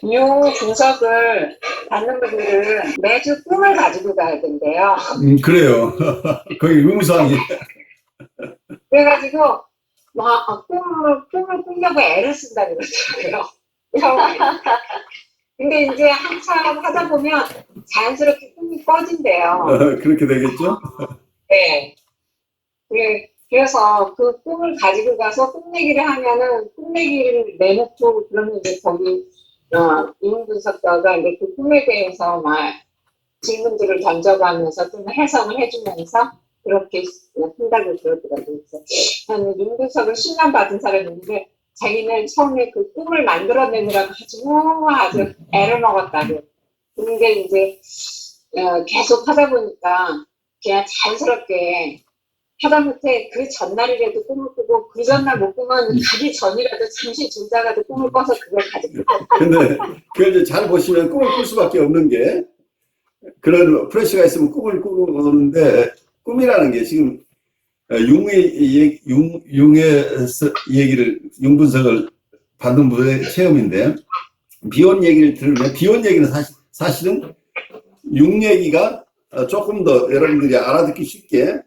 이 분석을 받는 분들은 매주 꿈을 가지고 가야 된대요. 그래요. 거기 의무사항이. 그래가지고 꿈을 꾸려고 애를 쓴다 그러더라고요. 처음에. 근데 이제 한참 하다 보면 자연스럽게 꿈이 꺼진대요. 그렇게 되겠죠? 네. 그래서 그 꿈을 가지고 가서 꿈내기를 하면은 꿈내기를 내놓고 그러면 이제 거기 인문분석가가 이제 그 꿈에 대해서 막 질문들을 던져가면서 좀 해석을 해주면서 그렇게 한다고 그러더라고요. 그래서 저는 인문분석을 10년 받은 사람인데 자기는 처음에 그 꿈을 만들어내느라고 아주 애를 먹었다고. 근데 이제 계속 하다 보니까 그냥 자연스럽게 하다못해 그 전날이라도 꿈을 꾸고 그 전날 못 꾸면 가기 전이라도 잠시 졸다가도 꿈을 꿔서 그걸 가지고. 근데 그걸 이제 잘 보시면 꿈을 꿀 수밖에 없는 게 그런 프레시가 있으면 꿈을 꾸는데 꿈이라는 게 지금 융의 얘기를 융분석을 받는 분의 체험인데 비혼 얘기를 들으면 비혼 얘기는 사실은 융 얘기가 조금 더 여러분들이 알아듣기 쉽게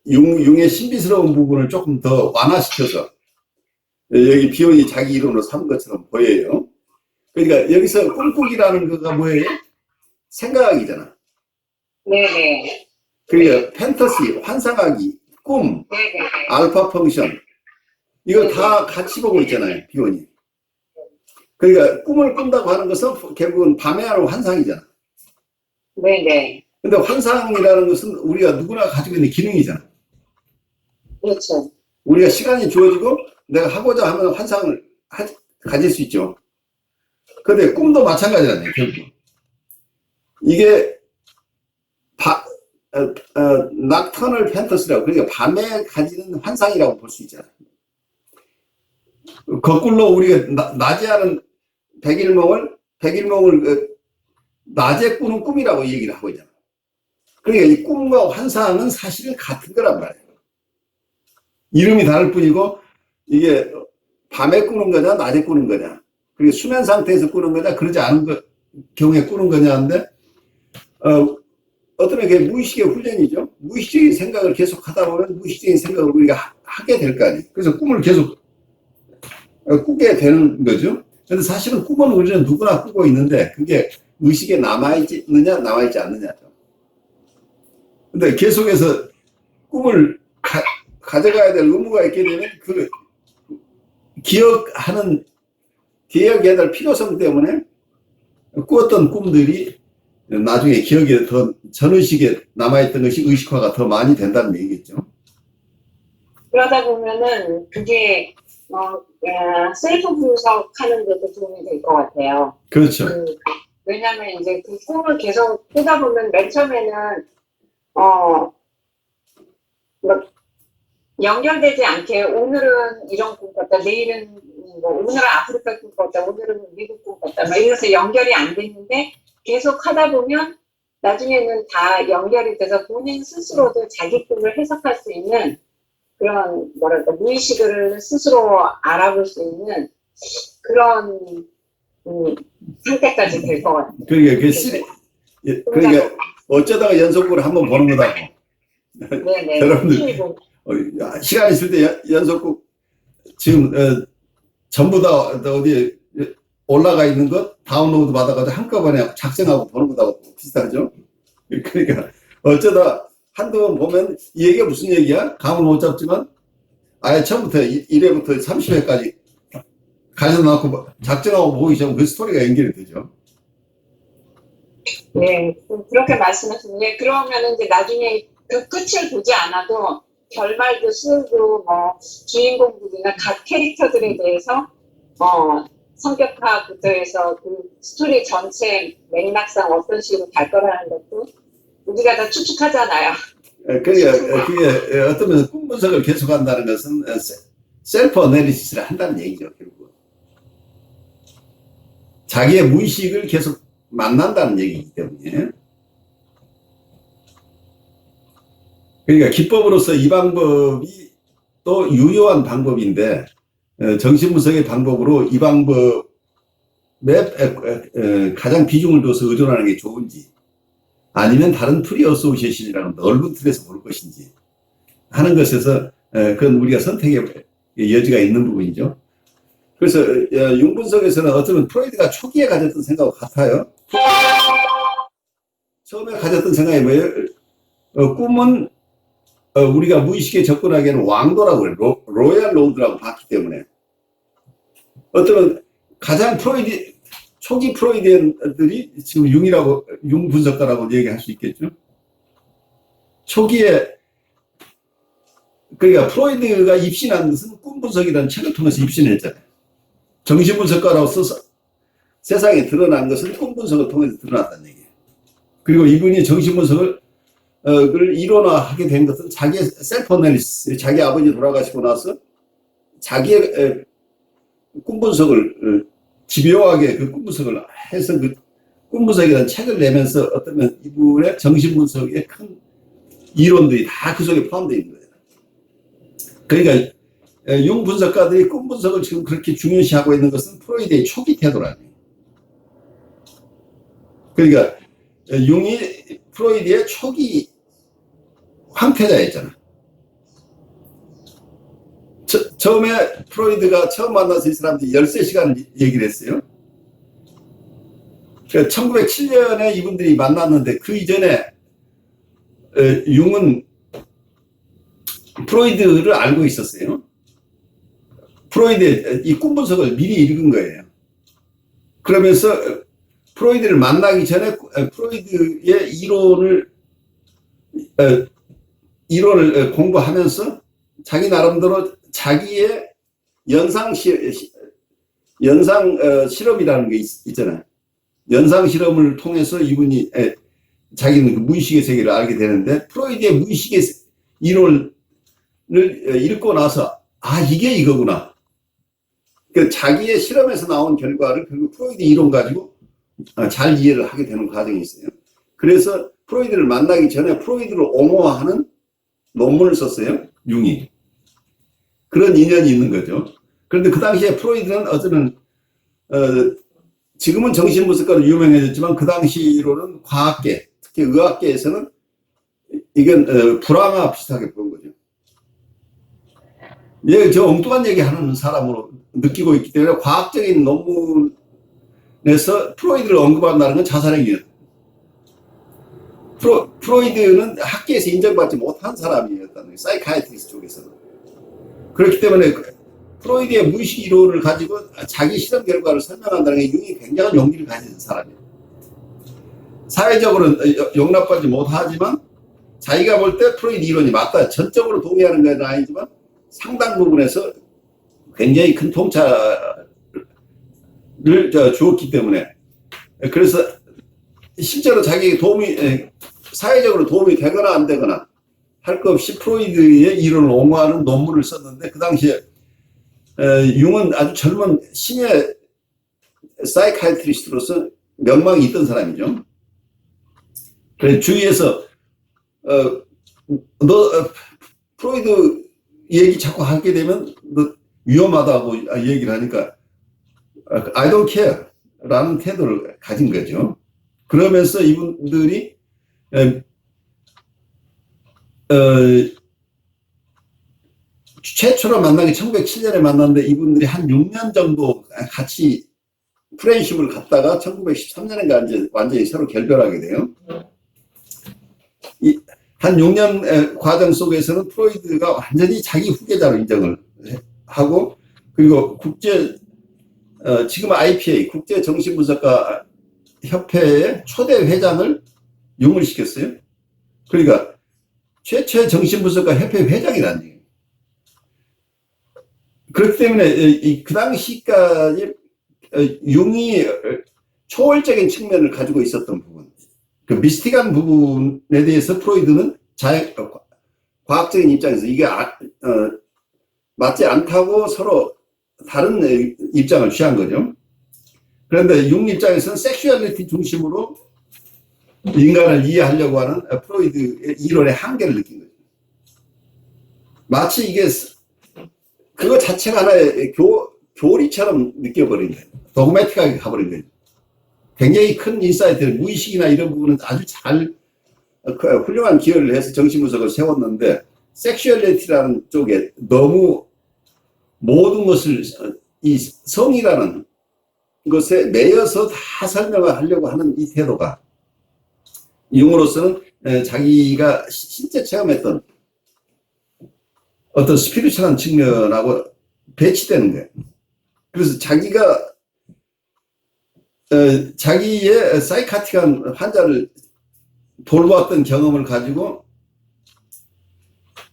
융의 신비스러운 부분을 조금 더 완화시켜서 여기 비혼이 자기 이름으로 삼은 것처럼 보여요. 그러니까 여기서 꿈꾸기라는 거가 뭐예요? 생각이잖아. 네네. 그러니까 판타시, 환상하기, 꿈, 네네. 알파 펑션 이걸 다 같이 보고 있잖아요. 비혼이. 그러니까 꿈을 꾼다고 하는 것은 결국은 밤에 하는 환상이잖아. 네네. 근데 환상이라는 것은 우리가 누구나 가지고 있는 기능이잖아. 그렇죠. 우리가 시간이 주어지고 내가 하고자 하면 환상을 가질 수 있죠. 근데 꿈도 마찬가지잖아요. 결국. 이게 낙터널 팬터스라고 그러니까 밤에 가지는 환상이라고 볼 수 있잖아요. 거꾸로 우리가 낮에 하는 백일몽을 낮에 꾸는 꿈이라고 얘기를 하고 있잖아요. 그러니까 이 꿈과 환상은 사실은 같은 거란 말이에요. 이름이 다를 뿐이고 이게 밤에 꾸는 거냐 낮에 꾸는 거냐 그리고 수면 상태에서 꾸는 거냐 그러지 않은 경우에 꾸는 거냐인데 어떤 게 무의식의 훈련이죠. 무의식적인 생각을 계속 하다 보면 무의식적인 생각을 우리가 하게 될 거 아니에요. 그래서 꿈을 계속 꾸게 되는 거죠. 근데 사실은 꿈은 우리는 누구나 꾸고 있는데 그게 의식에 남아있느냐 남아있지 않느냐죠. 근데 계속해서 꿈을 가져가야 될 의무가 있게 되면 그 기억해야 될 필요성 때문에 꾸었던 꿈들이 나중에 기억에 더 전의식에 남아있던 것이 의식화가 더 많이 된다는 얘기겠죠. 그러다 보면은 그게 셀프 분석하는 데도 도움이 될 것 같아요. 그렇죠. 왜냐하면 이제 그 꿈을 계속 꾸다 보면 맨 처음에는 연결되지 않게 오늘은 이런 꿈 같다, 내일은 오늘은 아프리카 꿈 같다, 오늘은 미국 꿈 같다, 막 이래서 연결이 안 됐는데 계속 하다 보면 나중에는 다 연결이 돼서 본인 스스로도 자기 꿈을 해석할 수 있는 그런 무의식을 스스로 알아볼 수 있는 그런 상태까지 될 것 같아요. 그러니까 어쩌다가 연속으로 한번 보는 거다고. 네네. 여러분들 시간 있을 때 연속곡 지금 전부 다 어디 올라가 있는 것 다운로드 받아가지고 한꺼번에 작성하고 보는 거하고 비슷하죠. 그러니까 어쩌다 한두 번 보면 이 얘기가 무슨 얘기야? 감을 못 잡지만 아예 처음부터 1회부터 30회까지 가져놓고 작정하고 보기 시작하면 그 스토리가 연결이 되죠. 네, 그렇게 말씀하시는데 그러면 이제 나중에 그 끝을 보지 않아도 결말도 쓰고 주인공들이나 각 캐릭터들에 대해서 성격화부터 해서 그 스토리 전체 맥락상 어떤 식으로 갈 거라는 것도 우리가 다 추측하잖아요. 그러니까 그게 어떤 면에서 꿈 분석을 계속한다는 것은 셀프 어널리시스를 한다는 얘기죠. 결국 자기의 무의식을 계속 만난다는 얘기이기 때문에 그러니까 기법으로서 이 방법이 또 유효한 방법인데 정신분석의 방법으로 이 방법을 가장 비중을 둬서 의존하는 게 좋은지, 아니면 다른 프리 어소시에이션이라는 넓은 틀에서 볼 것인지 하는 것에서 그건 우리가 선택의 여지가 있는 부분이죠. 그래서 융 분석에서는 어쩌면 프로이드가 초기에 가졌던 생각과 같아요. 처음에 가졌던 생각이 뭐예요? 꿈은 우리가 무의식에 접근하기에는 왕도라고 그래요. 로얄 로드라고 봤기 때문에. 어쩌면 가장 초기 프로이디언들이 지금 융 분석가라고 얘기할 수 있겠죠. 초기에, 그러니까 프로이드가 입신한 것은 꿈 분석이라는 책을 통해서 입신했잖아요. 정신분석가로서 세상에 드러난 것은 꿈 분석을 통해서 드러났다는 얘기예요. 그리고 이분이 정신분석을 일원화하게 된 것은 자기의 셀프 어널리시스, 자기 아버지 돌아가시고 나서 자기의 꿈 분석을 집요하게 그 꿈 분석을 해서 그 꿈 분석이라는 책을 내면서 어쩌면 이분의 정신분석의 큰 이론들이 다 그 속에 포함되어 있는 거예요. 그러니까 융 분석가들이 꿈 분석을 지금 그렇게 중요시하고 있는 것은 프로이드의 초기 태도라는 거예요. 그러니까 융이 프로이드의 초기 황태자였잖아. 처음에 프로이드가 처음 만나서 이 사람들이 13시간 얘기를 했어요. 1907년에 이분들이 만났는데 그 이전에 융은 프로이드를 알고 있었어요. 프로이드의 이 꿈 분석을 미리 읽은 거예요. 그러면서 프로이드를 만나기 전에 프로이드의 이론을 공부하면서 자기 나름대로 자기의 연상 실험이라는 게 있잖아요. 연상 실험을 통해서 이분이 자기는 그 무의식의 세계를 알게 되는데, 프로이드의 무의식의 이론을 읽고 나서 이게 이거구나. 그 자기의 실험에서 나온 결과를 결국 프로이드 이론 가지고 잘 이해를 하게 되는 과정이 있어요. 그래서 프로이드를 만나기 전에 프로이드를 옹호하는 논문을 썼어요, 융이. 그런 인연이 있는 거죠. 그런데 그 당시에 프로이드는 어쩌면 지금은 정신분석가로 유명해졌지만 그 당시로는 과학계, 특히 의학계에서는 이건 불황과 비슷하게 본 거죠. 저 엉뚱한 얘기 하는 사람으로 느끼고 있기 때문에 과학적인 논문에서 프로이드를 언급한다는 건 자살행위예요. 프로이드는 학계에서 인정받지 못한 사람이었다는 거예요. 사이카이트리스트 쪽에서는. 그렇기 때문에 프로이드의 무의식 이론을 가지고 자기 실험 결과를 설명한다는 게 융이 굉장한 용기를 가진 사람이에요. 사회적으로는 용납받지 못하지만 자기가 볼 때 프로이드 이론이 맞다, 전적으로 동의하는 건 아니지만 상당 부분에서 굉장히 큰 통찰을 주었기 때문에, 그래서 실제로 자기에게 사회적으로 도움이 되거나 안 되거나 할 것 없이 프로이드의 이론을 옹호하는 논문을 썼는데, 그 당시에 융은 아주 젊은 신예 사이카이트리스트로서 명망이 있던 사람이죠. 그래서 주위에서 너 프로이드 얘기 자꾸 하게 되면 너 위험하다고 얘기를 하니까 I don't care 라는 태도를 가진 거죠. 그러면서 이분들이 최초로 만난 게 1907년에 만났는데 이분들이 한 6년 정도 같이 프렌십을 갖다가 1913년인가 이제 완전히 서로 결별하게 돼요. 한 6년 과정 속에서는 프로이드가 완전히 자기 후계자로 인정을 하고, 그리고 지금 IPA 국제정신분석가 협회의 초대 회장을 융을 시켰어요. 그러니까 최초의 정신분석가 협회 회장이라는 얘기예요. 그렇기 때문에 그 당시까지 융이 초월적인 측면을 가지고 있었던 부분, 그 미스틱한 부분에 대해서 프로이드는 과학적인 입장에서 이게 맞지 않다고 서로 다른 입장을 취한 거죠. 그런데 융 입장에서는 섹슈얼리티 중심으로 인간을 이해하려고 하는 프로이드의 이론의 한계를 느낀 거죠. 마치 이게 그거 자체가 하나의 교리처럼 느껴버린 거예요. 도그매틱하게 가버린 거예요. 굉장히 큰 인사이트를, 무의식이나 이런 부분은 아주 잘 훌륭한 기여를 해서 정신분석을 세웠는데, 섹슈얼리티라는 쪽에 너무 모든 것을 이 성이라는 것에 매여서 다 설명을 하려고 하는 이 태도가 융으로서는 자기가 실제 체험했던 어떤 스피리추얼한 측면하고 배치되는 거예요. 그래서 자기가 자기의 사이카틱한 환자를 돌보았던 경험을 가지고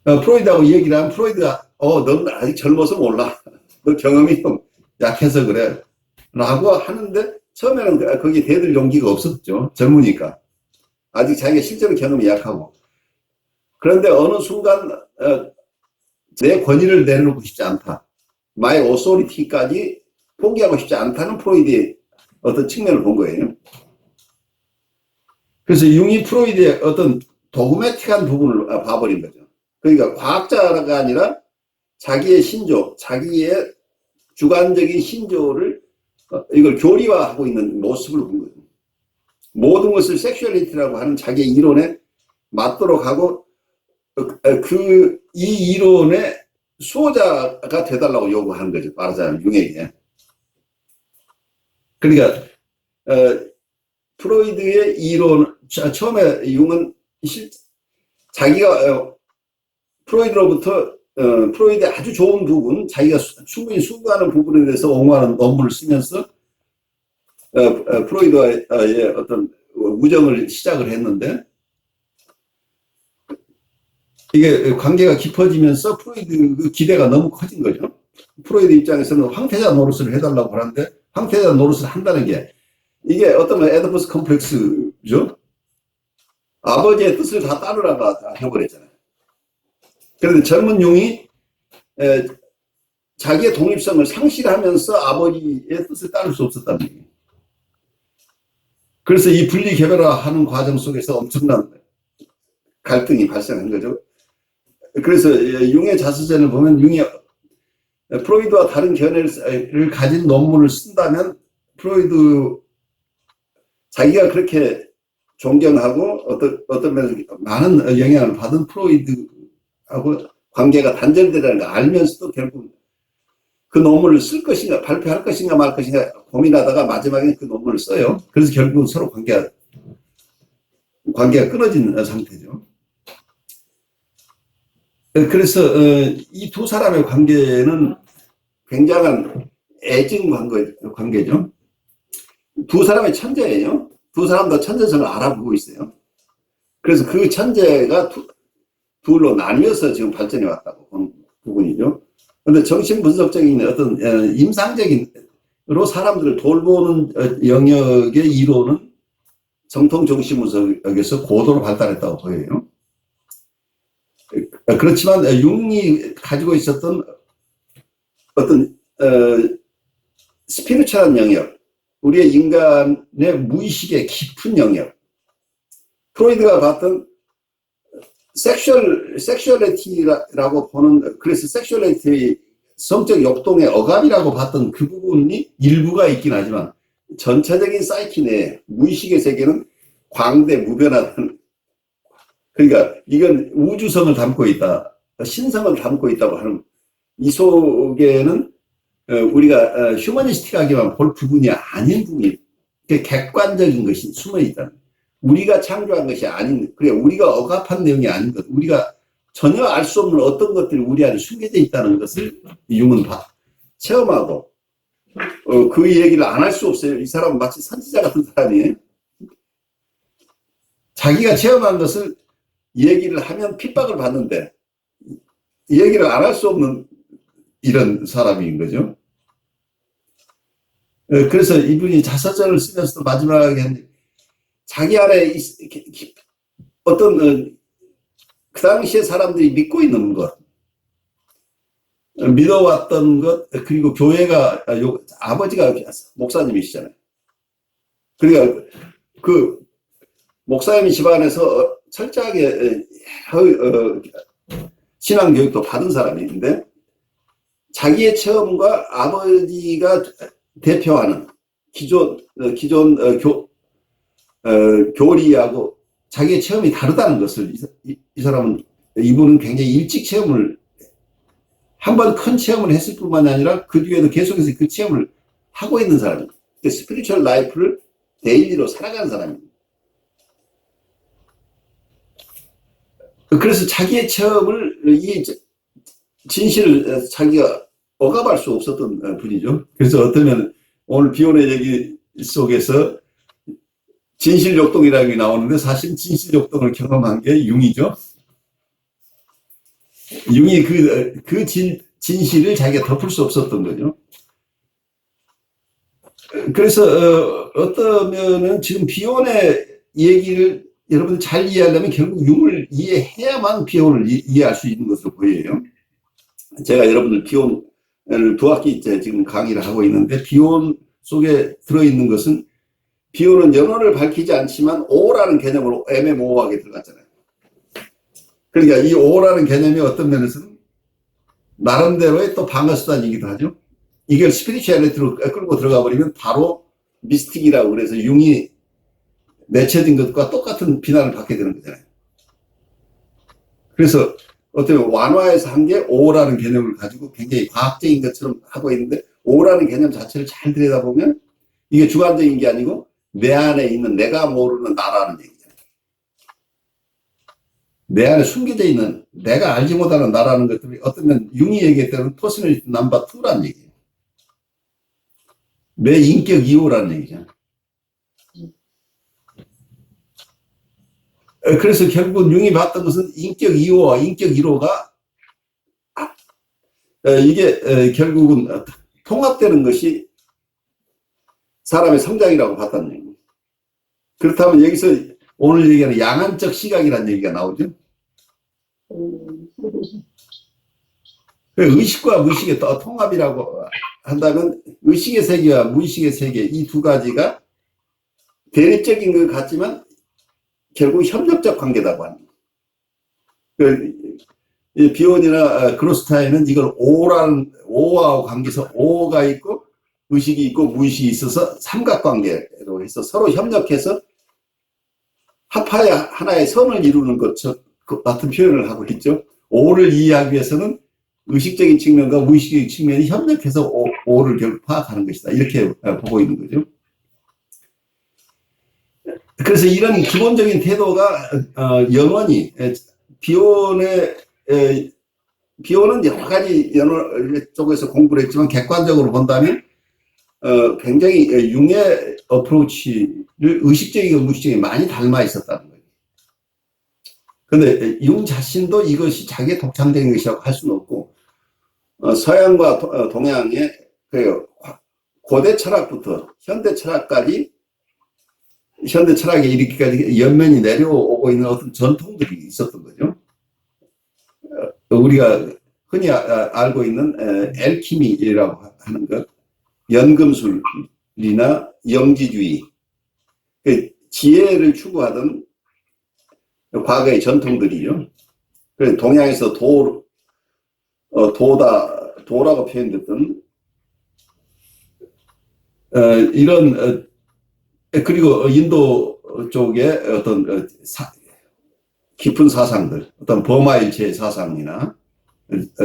프로이드하고 얘기를 하면 프로이드가 너는 아직 젊어서 몰라. 너 경험이 좀 약해서 그래. 라고 하는데 처음에는 거기에 대들 용기가 없었죠. 젊으니까. 아직 자기가 실제로 경험이 약하고. 그런데 어느 순간 내 권위를 내려놓고 싶지 않다. 마이 오소리티까지 포기하고 싶지 않다는 프로이드의 어떤 측면을 본 거예요. 그래서 융이 프로이드의 어떤 도그매틱한 부분을 봐버린 거죠. 그러니까 과학자가 아니라 자기의 신조, 자기의 주관적인 신조를 이걸 교리화하고 있는 모습을 본 거예요. 모든 것을 섹슈얼리티라고 하는 자기의 이론에 맞도록 하고 이 이론의 수호자가 되달라고 요구하는 거죠. 말하자면 융에게. 그러니까 프로이드의 이론, 처음에 융은 자기가 프로이드로부터 프로이드의 아주 좋은 부분, 자기가 충분히 수고하는 부분에 대해서 옹호하는 논문을 쓰면서 프로이드와의 어떤 우정을 시작을 했는데, 이게 관계가 깊어지면서 프로이드 그 기대가 너무 커진 거죠. 프로이드 입장에서는 황태자 노릇을 해달라고 하는데, 황태자 노릇을 한다는 게 이게 어떤 에디푸스 컴플렉스죠. 아버지의 뜻을 다 따르라고 해버렸잖아요. 그런데 젊은 융이 자기의 독립성을 상실하면서 아버지의 뜻을 따를 수 없었다는 얘기예요. 그래서 이 분리 개별화하는 과정 속에서 엄청난 갈등이 발생한 거죠. 그래서 융의 자서전을 보면 융이 프로이드와 다른 견해를 가진 논문을 쓴다면 프로이드 자기가 그렇게 존경하고 어떤 면에서 많은 영향을 받은 프로이드하고 관계가 단절되라는 걸 알면서도 결국 그 논문을 쓸 것인가 발표할 것인가 말 것인가 고민하다가 마지막에 그 논문을 써요. 그래서 결국은 서로 관계가 끊어진 상태죠. 그래서 이 두 사람의 관계는 굉장한 애증 관계죠. 두 사람의 천재예요. 두 사람 다 천재성을 알아보고 있어요. 그래서 그 천재가 둘로 나뉘어서 지금 발전해 왔다고 보는 부분이죠. 그런데 정신분석적인 어떤 임상적인으로 사람들을 돌보는 영역의 이론은 정통 정신분석에서 고도로 발달했다고 보여요. 그렇지만 융이 가지고 있었던 어떤 스피리추얼한 영역, 우리의 인간의 무의식의 깊은 영역, 프로이드가 봤던 섹슈얼리티라고 보는, 그래서 섹슈얼리티 성적 역동의 억압이라고 봤던 그 부분이 일부가 있긴 하지만 전체적인 사이키 내에 무의식의 세계는 광대 무변한, 그러니까 이건 우주성을 담고 있다, 신성을 담고 있다고 하는, 이 속에는 우리가 휴머니스틱하게만 볼 부분이 아닌 부분이, 객관적인 것이 숨어 있다. 우리가 창조한 것이 아닌, 그래 우리가 억압한 내용이 아닌 것, 우리가 전혀 알 수 없는 어떤 것들이 우리 안에 숨겨져 있다는 것을 융은 체험하고, 그 얘기를 안 할 수 없어요. 이 사람은 마치 선지자 같은 사람이에요. 자기가 체험한 것을 얘기를 하면 핍박을 받는데 얘기를 안 할 수 없는 이런 사람인 거죠. 그래서 이분이 자서전을 쓰면서도 마지막에 자기 안에 어떤 그 당시에 사람들이 믿고 있는 것, 믿어왔던 것, 그리고 교회가, 아버지가 목사님이시잖아요. 그러니까 그 목사님 집안에서 철저하게 신앙 교육도 받은 사람인데 자기의 체험과 아버지가 대표하는 기존 교리하고 자기의 체험이 다르다는 것을 이분은 굉장히 일찍 체험을 한 번 큰 체험을 했을 뿐만 아니라 그 뒤에도 계속해서 그 체험을 하고 있는 사람입니다. 스피리추얼 라이프를 데일리로 살아가는 사람입니다. 그래서 자기의 체험을 이 진실을 자기가 억압할 수 없었던 분이죠. 그래서 어쩌면 오늘 비혼의 얘기 속에서 진실욕동이라는 게 나오는데 사실 진실욕동을 경험한 게 융이죠. 융이 그 진실을 자기가 덮을 수 없었던 거죠. 그래서 어떠면은 지금 비혼의 얘기를 여러분들 잘 이해하려면 결국 융을 이해해야만 비혼을 이해할 수 있는 것으로 보여요. 제가 여러분들 비혼을 두 학기째 지금 강의를 하고 있는데 비혼 속에 들어있는 것은 비혼은 영혼을 밝히지 않지만 오라는 개념으로 애매모호하게 들어갔잖아요. 그러니까 이 오라는 개념이 어떤 면에서는 나름대로의 또 방어수단이기도 하죠. 이걸 스피리추얼리티로 끌고 들어가 버리면 바로 미스틱이라고 그래서 융이 내쳐진 것과 똑같은 비난을 받게 되는 거잖아요. 그래서 어떻게 완화해서 한 게 오라는 개념을 가지고 굉장히 과학적인 것처럼 하고 있는데 오라는 개념 자체를 잘 들여다보면 이게 주관적인 게 아니고 내 안에 있는 내가 모르는 나라는 얘기잖아요. 내 안에 숨겨져 있는 내가 알지 못하는 나라는 것들이 어떤 융이 얘기했다면 퍼스널리티 넘버 2라는 얘기예요. 내 인격 2호라는 얘기잖아요. 그래서 결국 융이 봤던 것은 인격 2호와 인격 1호가 이게 결국은 통합되는 것이 사람의 성장이라고 봤다는 얘기입니다. 그렇다면 여기서 오늘 얘기하는 양안적 시각이라는 얘기가 나오죠. 의식과 무의식의 통합이라고 한다면 의식의 세계와 무의식의 세계 이 두 가지가 대립적인 것 같지만 결국 협력적 관계다고 합니다. 비혼이나 그로스타인은 이걸 오하고 관계에서 오가 있고 의식이 있고 무의식이 있어서 삼각관계로 해서 서로 협력해서 합하여 하나의 선을 이루는 것 같은 표현을 하고 있죠. 오를 이해하기 위해서는 의식적인 측면과 무의식적인 측면이 협력해서 오를 결국 파악하는 것이다. 이렇게 보고 있는 거죠. 그래서 이런 기본적인 태도가 영원히 비혼은 여러 가지 쪽에서 공부를 했지만 객관적으로 본다면 굉장히 융의 어프로치를 의식적이고 무의식적이 많이 닮아 있었다는 거예요. 그런데 융 자신도 이것이 자기의 독창적인 것이라고 할 수는 없고 서양과 동양의 고대 철학부터 현대 철학까지 현대 철학에 이르기까지 연면이 내려오고 있는 어떤 전통들이 있었던 거죠. 우리가 흔히 알고 있는 엘키미라고 하는 것, 연금술이나 영지주의, 지혜를 추구하던 과거의 전통들이요. 그래서 동양에서 도라고 표현됐던 이런 그리고 인도 쪽의 어떤 깊은 사상들, 어떤 버마일체의 사상이나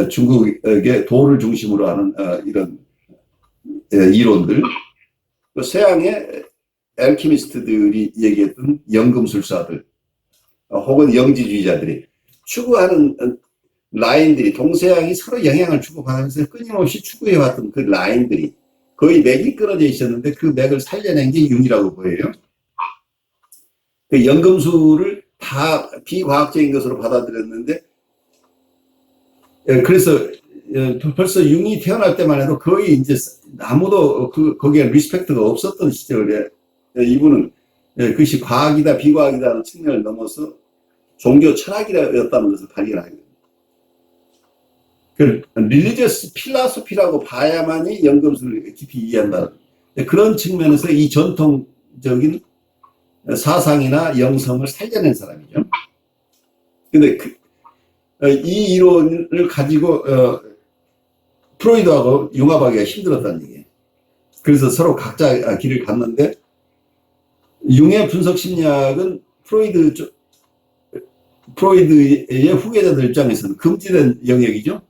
중국의 도를 중심으로 하는 이런 이론들, 서양의 알키미스트들이 얘기했던 연금술사들 혹은 영지주의자들이 추구하는 라인들이 동서양이 서로 영향을 주고받으면서 끊임없이 추구해왔던 그 라인들이 거의 맥이 끊어져 있었는데 그 맥을 살려낸 게 융이라고 보여요. 그 연금술을 다 비과학적인 것으로 받아들였는데 그래서 벌써 융이 태어날 때만 해도 거의 이제 아무도 거기에 리스펙트가 없었던 시절에 이분은 그것이 과학이다 비과학이다 하는 측면을 넘어서 종교 철학이었다는 것을 발견하게 됩니다. 그 릴리지어스 필라소피라고 봐야만이 연금술을 깊이 이해한다. 그런 측면에서 이 전통적인 사상이나 영성을 살려낸 사람이죠. 근데 이 이론을 가지고 프로이드하고 융합하기가 힘들었다는 얘기예요. 그래서 서로 각자 길을 갔는데, 융의 분석 심리학은 프로이드의 후계자들 입장에서는 금지된 영역이죠.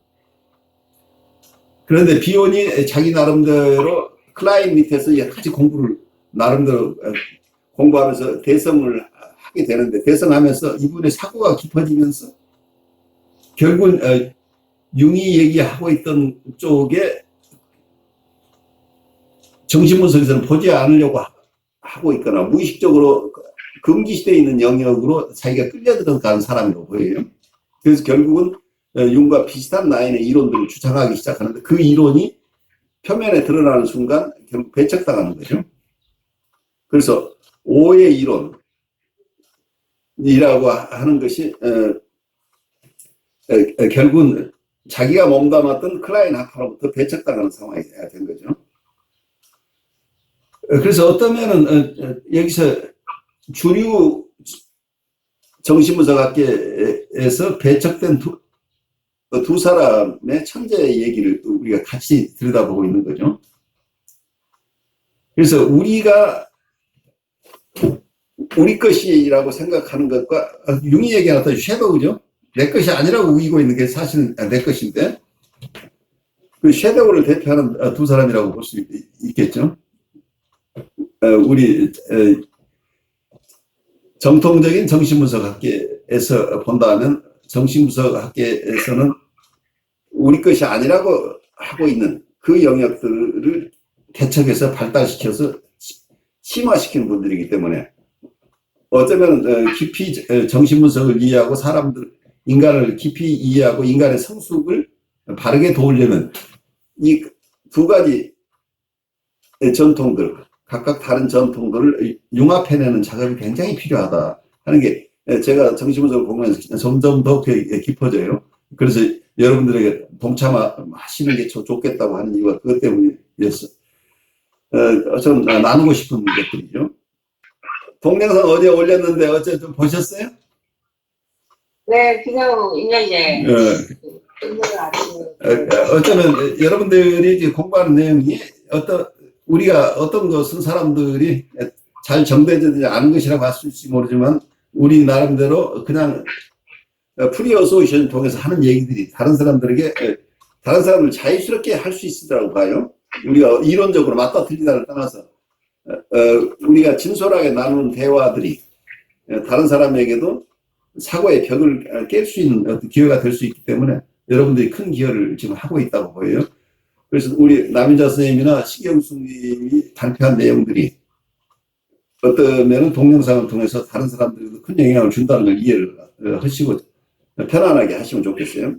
그런데 비욘이 자기 나름대로 클라인 밑에서 여러 가지 공부를 나름대로 공부하면서 대성을 하게 되는데, 대성하면서 이분의 사고가 깊어지면서 결국은 융이 얘기하고 있던 쪽에 정신분석에서는 보지 않으려고 하고 있거나 무의식적으로 금기시되어 있는 영역으로 자기가 끌려들어가는 사람이라고 보여요. 그래서 결국은 융과 비슷한 라인의 이론들을 주장하기 시작하는데, 그 이론이 표면에 드러나는 순간 결국 배척당하는 거죠. 그래서 오의 이론이라고 하는 것이 결국은 자기가 몸담았던 클라인 학파로부터 배척당하는 상황이 된 거죠. 그래서 어떤 면은 여기서 주류 정신분석학계에서 배척된 두 사람의 천재의 얘기를 우리가 같이 들여다보고 있는 거죠. 그래서 우리가 우리 것이라고 생각하는 것과 융이 얘기하는 어떤 섀도우죠. 내 것이 아니라고 우기고 있는 게 사실은 내 것인데, 그 섀도우를 대표하는 두 사람이라고 볼 수 있겠죠. 우리 정통적인 정신분석학계에서 본다면, 정신분석학계에서는 우리 것이 아니라고 하고 있는 그 영역들을 개척해서 발달시켜서 심화시키는 분들이기 때문에, 어쩌면 깊이 정신분석을 이해하고 인간을 깊이 이해하고 인간의 성숙을 바르게 도우려면 이 두 가지 전통들, 각각 다른 전통들을 융합해내는 작업이 굉장히 필요하다 하는 게 제가 정신분석을 보면서 점점 더 깊어져요. 그래서 여러분들에게 동참하시는 게 좋겠다고 하는 이유가 그것 때문이었어. 좀 나누고 싶은 것들이죠. 동영상 어제 올렸는데 어제 좀 보셨어요? 네, 그냥 이제 어쩌면 여러분들이 공부하는 내용이 우리가 어떤 것은 사람들이 잘 정대되지 않은 것이라고 할 수 있을지 모르지만, 우리 나름대로 그냥 프리 어소시에이션을 통해서 하는 얘기들이 다른 사람들 자유스럽게 할 수 있으라고 봐요. 우리가 이론적으로 맞다 틀리다를 떠나서 우리가 진솔하게 나누는 대화들이 다른 사람에게도 사고의 벽을 깰 수 있는 어떤 기회가 될 수 있기 때문에 여러분들이 큰 기여를 지금 하고 있다고 보여요. 그래서 우리 남인자 선생님이나 신경수님이 발표한 내용들이 어떤 면은 동영상을 통해서 다른 사람들에도 큰 영향을 준다는 걸 이해를 하시고 편안하게 하시면 좋겠어요.